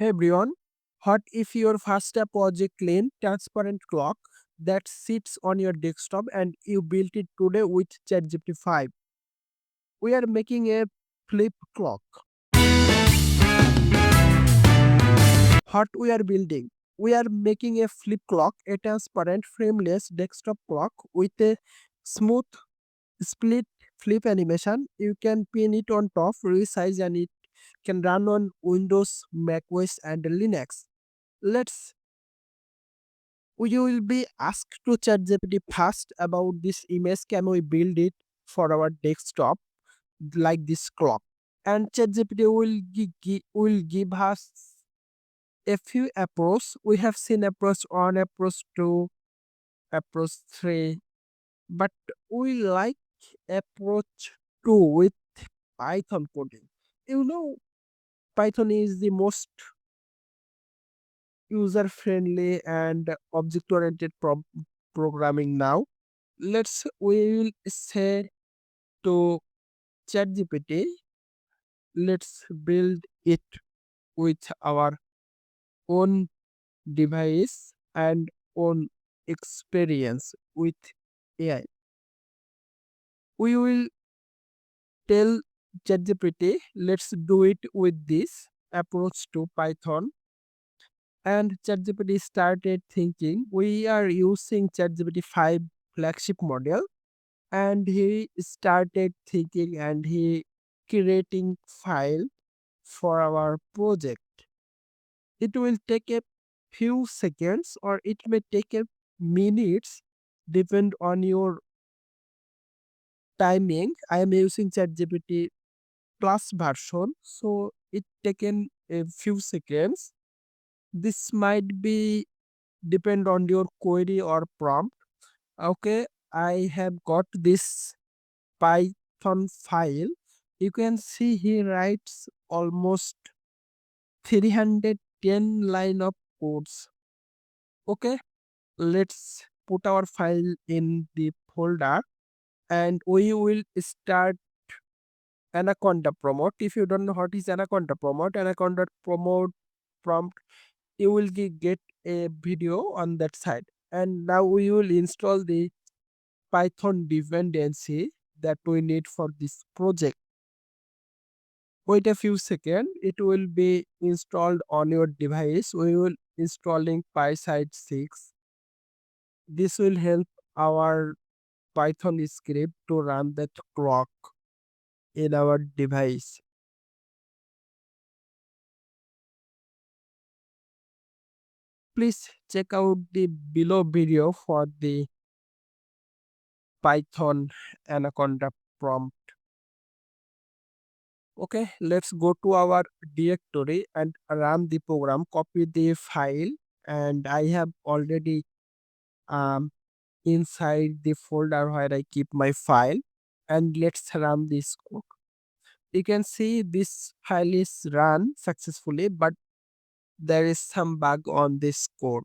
Hey everyone, what if your first app was a clean, transparent clock that sits on your desktop and you built it today with ChatGPT 5? We are making a flip clock. What we are building? We are making a flip clock, a transparent, frameless desktop clock with a smooth split flip animation. You can pin it on top, resize, and it can run on Windows, macOS, and Linux. Let's We will be asked to ChatGPT first about this image. Can we build it for our desktop like this clock? And ChatGPT will give us a few approaches. We have seen approach 1, approach 2, approach 3, but we like approach 2 with Python coding. You know, Python is the most user friendly and object oriented programming now. We will say to ChatGPT, let's build it with our own device and own experience with AI. We will tell ChatGPT, let's do it with this approach to Python. And ChatGPT started thinking. We are using ChatGPT 5 flagship model, and he started thinking and he creating file for our project. It will take a few seconds or it may take a minutes depend on your timing. I am using ChatGPT plus version, so it taken a few seconds. This might be depend on your query or prompt. Okay, I have got this Python file. You can see he writes almost 310 line of codes. Okay, let's put our file in the folder and we will start Anaconda promote. If you don't know what is Anaconda promote prompt, you will get a video on that side. And now we will install the Python dependency that we need for this project. Wait a few seconds, it will be installed on your device. We will installing PySide6. This will help our Python script to run that clock in our device. Please check out the below video for the Python Anaconda prompt. Okay, let's go to our directory and run the program, copy the file, and I have already um inside the folder where I keep my file, and let's run this code. You can see this file is run successfully, but there is some bug on this code.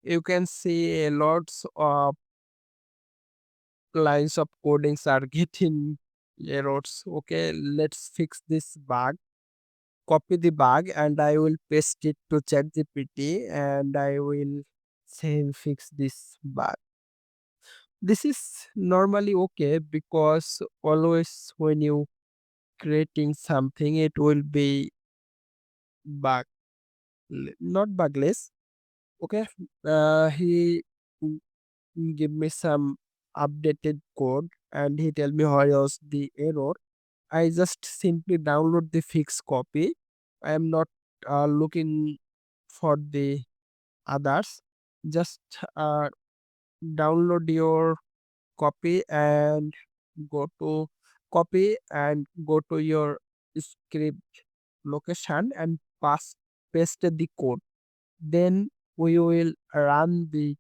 You can see a lots of lines of codings are getting errors. Okay, let's fix this bug. Copy the bug and I will paste it to ChatGPT and I will say fix this bug. This is normally okay because always when you creating something it will be bug not bugless. Okay, he give me some updated code and he tell me where was the error. I just simply download the fixed copy. I am not looking for the others. Just download your copy and go to copy and go to your script location and paste the code. Then we will run the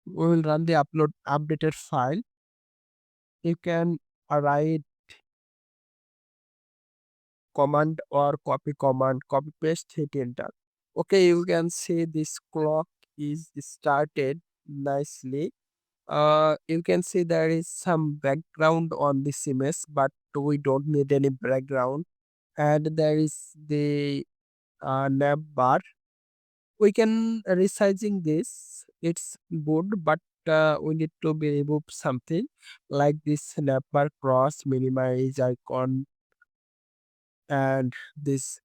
upload updated file. You can write command or copy paste, hit enter. Okay, you can see this clock is started nicely. You can see there is some background on this image, but we don't need any background. And there is the nav bar. We can resizing this. It's good, but we need to be remove something like this nav bar cross minimize icon, and this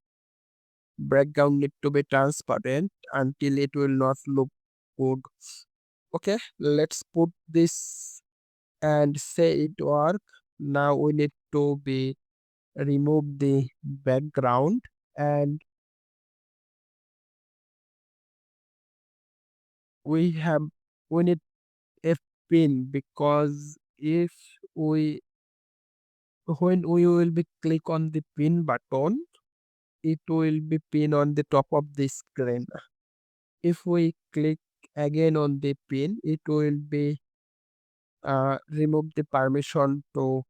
background need to be transparent until it will not look good. Okay, let's put this and say it work. Now we need to be remove the background, and we have we need a pin, because if we when we will be click on the pin button, it will be pin on the top of the screen. If we click again on the pin, it will be remove the permission to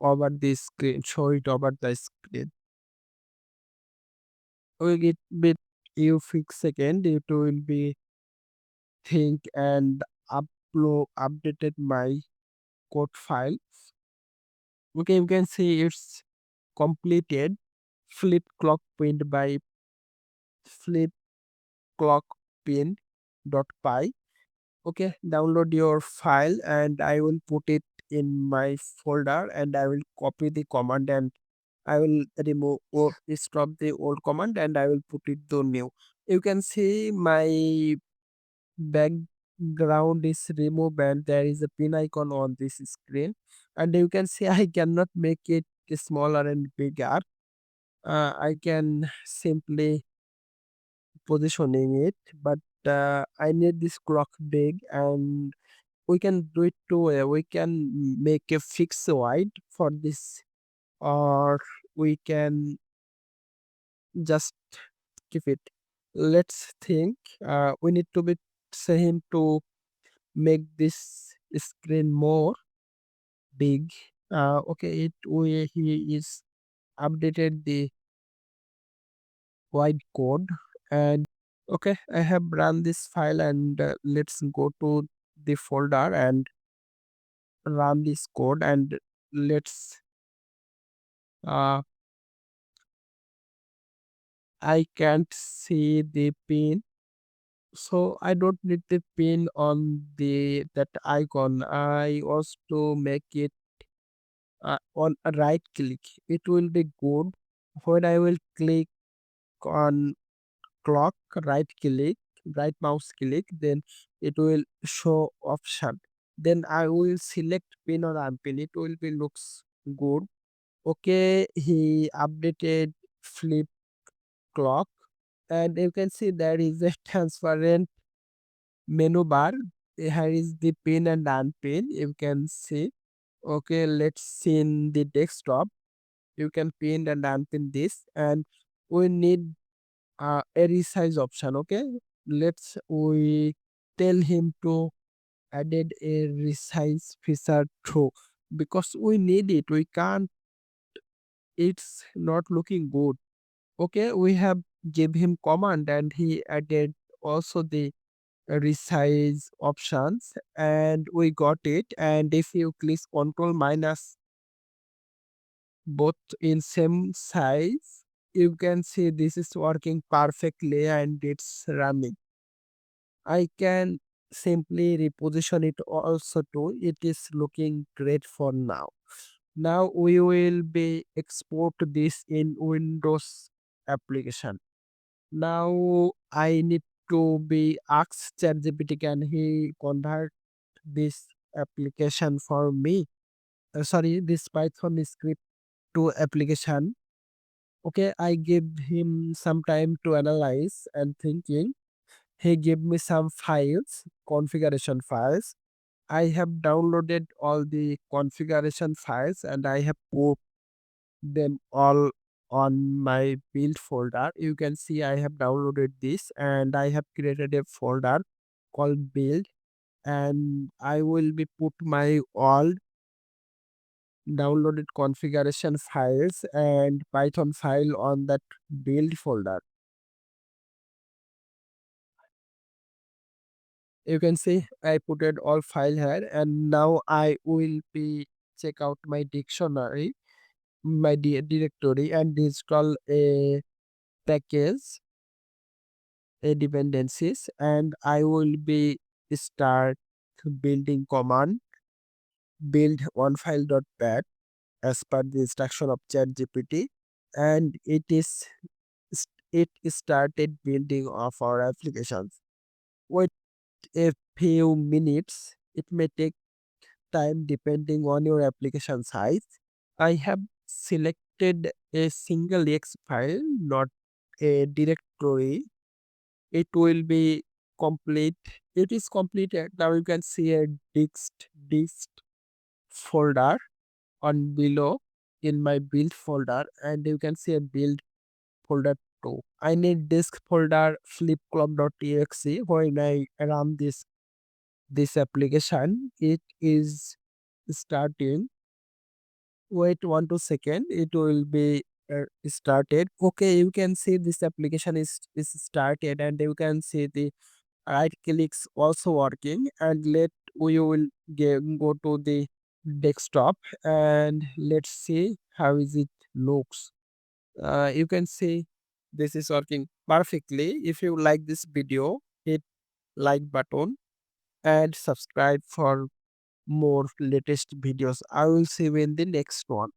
over the screen, show it over the screen. We get bit you fix second, it will be think and updated my code file. Okay, you can see it's completed. Flip clock print by FlipClock pin dot py. Okay, download your file and I will put it in my folder, and I will copy the command, and I will remove or stop the old command, and I will put it to new. You can see my background is removed and there is a pin icon on this screen, and you can see I cannot make it smaller and bigger. I can simply positioning it, but I need this clock big, and we can do it two way. We can make a fixed wide for this, or we can just keep it. Let's think. We need to be say him to make this screen more big. Okay, it we he is updated the wide code, and okay, I have run this file, and let's go to the folder and run this code, and let's uh I can't see the pin, so I don't need the pin on the that icon. I also make it on a right click. It will be good when I will click on clock, right click, right mouse click, then it will show option. Then I will select pin or unpin. It will be looks good. Okay, he updated flip clock, and you can see there is a transparent menu bar. Here is the pin and unpin. You can see. Okay, let's see in the desktop. You can pin and unpin this, and we need a resize option. Okay, let's we tell him to added a resize feature too, because we need it. We can't. It's not looking good. Okay, we have give him command, and he added also the resize options, and we got it. And if you click control minus both in same size, you can see this is working perfectly and it's running. I can simply reposition it also too. It is looking great for now. Now we will be export this in Windows application. Now I need to be ask ChatGPT, can he convert this application for me? Sorry, this Python script to application. Okay, I give him some time to analyze and thinking. He gave me some files, configuration files. I have downloaded all the configuration files, and I have put them all on my build folder. You can see I have downloaded this, and I have created a folder called build, and I will be put my all downloaded configuration files and Python file on that build folder. You can see I put it all file here, and now I will be check out my dictionary. my directory and install a package, a dependencies, and I will be start building command build one file.bat as per the instruction of ChatGPT, and it started building of our applications. Wait a few minutes. It may take time depending on your application size. I have selected a single X file, not a directory. It will be complete. It is completed. Now you can see a dist folder on below in my build folder, and you can see a build folder too. I need disk folder flipclock.exe when I run this application. It is starting. Wait 1 2 second. It will be started. Okay, you can see this application is started, and you can see the right clicks also working. And we will go to the desktop, and let's see how is it looks. You can see this is working perfectly. If you like this video, hit like button and subscribe for more latest videos. I will see you in the next one.